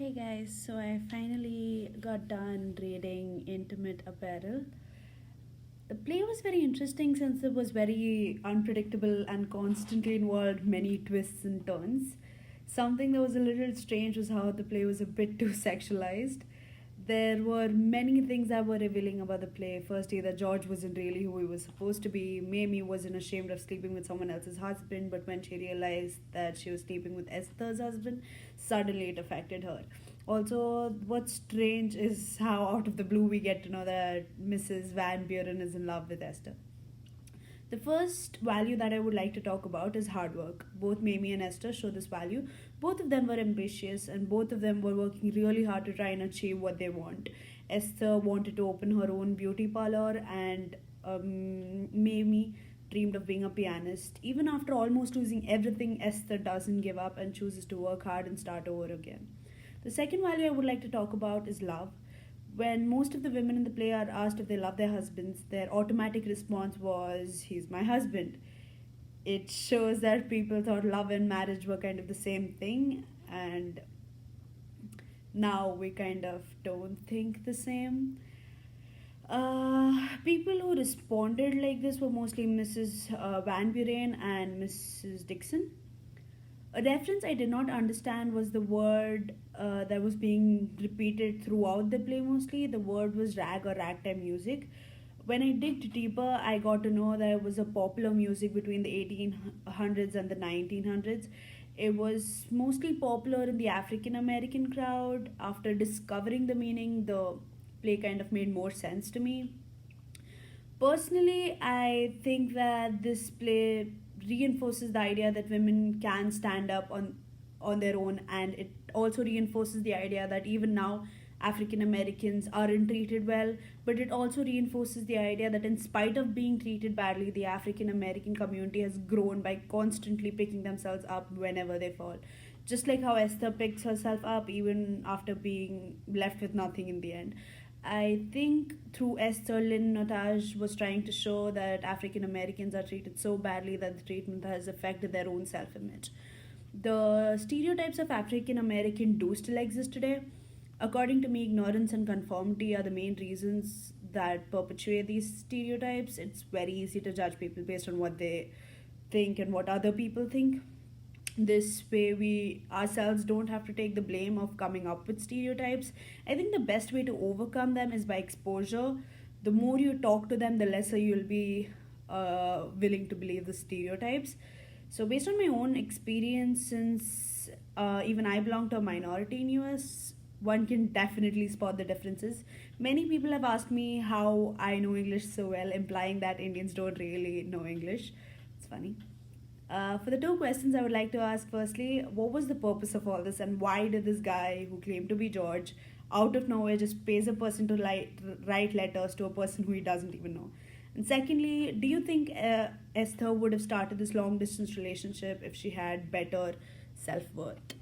Hey guys, so I finally got done reading Intimate Apparel. The play was very interesting since it was very unpredictable and constantly involved many twists and turns. Something that was a little strange was how the play was a bit too sexualized. There were many things that were revealing about the play. Firstly, that George wasn't really who he was supposed to be. Mamie wasn't ashamed of sleeping with someone else's husband, but when she realized that she was sleeping with Esther's husband, suddenly it affected her. Also, what's strange is how out of the blue we get to know that Mrs. Van Buren is in love with Esther. The first value that I would like to talk about is hard work. Both Mamie and Esther show this value. Both of them were ambitious and both of them were working really hard to try and achieve what they want. Esther wanted to open her own beauty parlor, and Mamie dreamed of being a pianist. Even after almost losing everything, Esther doesn't give up and chooses to work hard and start over again. The second value I would like to talk about is love. When most of the women in the play are asked if they love their husbands, their automatic response was, "He's my husband." It shows that people thought love and marriage were kind of the same thing, and now we kind of don't think the same. People who responded like this were mostly Mrs. Van Buren and Mrs. Dixon. A reference I did not understand was the word that was being repeated throughout the play mostly. The word was rag or ragtime music. When I digged deeper, I got to know that it was a popular music between the 1800s and the 1900s. It was mostly popular in the African American crowd. After discovering the meaning, the play kind of made more sense to me. Personally, I think that this play reinforces the idea that women can stand up on their own, and it also reinforces the idea that even now African Americans aren't treated well, but it also reinforces the idea that in spite of being treated badly, the African American community has grown by constantly picking themselves up whenever they fall. Just like how Esther picks herself up even after being left with nothing in the end. I think through Esther, Lynn Notage was trying to show that African Americans are treated so badly that the treatment has affected their own self image. The stereotypes of African American do still exist today. According to me, ignorance and conformity are the main reasons that perpetuate these stereotypes. It's very easy to judge people based on what they think and what other people think. This way, we ourselves don't have to take the blame of coming up with stereotypes. I think the best way to overcome them is by exposure. The more you talk to them, the lesser you'll be willing to believe the stereotypes. So, based on my own experience, since even I belong to a minority in US, one can definitely spot the differences. Many people have asked me how I know English so well, implying that Indians don't really know English. It's funny. For the two questions I would like to ask, firstly, what was the purpose of all this, and why did this guy who claimed to be George out of nowhere just pays a person to write letters to a person who he doesn't even know? And secondly, do you think Esther would have started this long distance relationship if she had better self worth?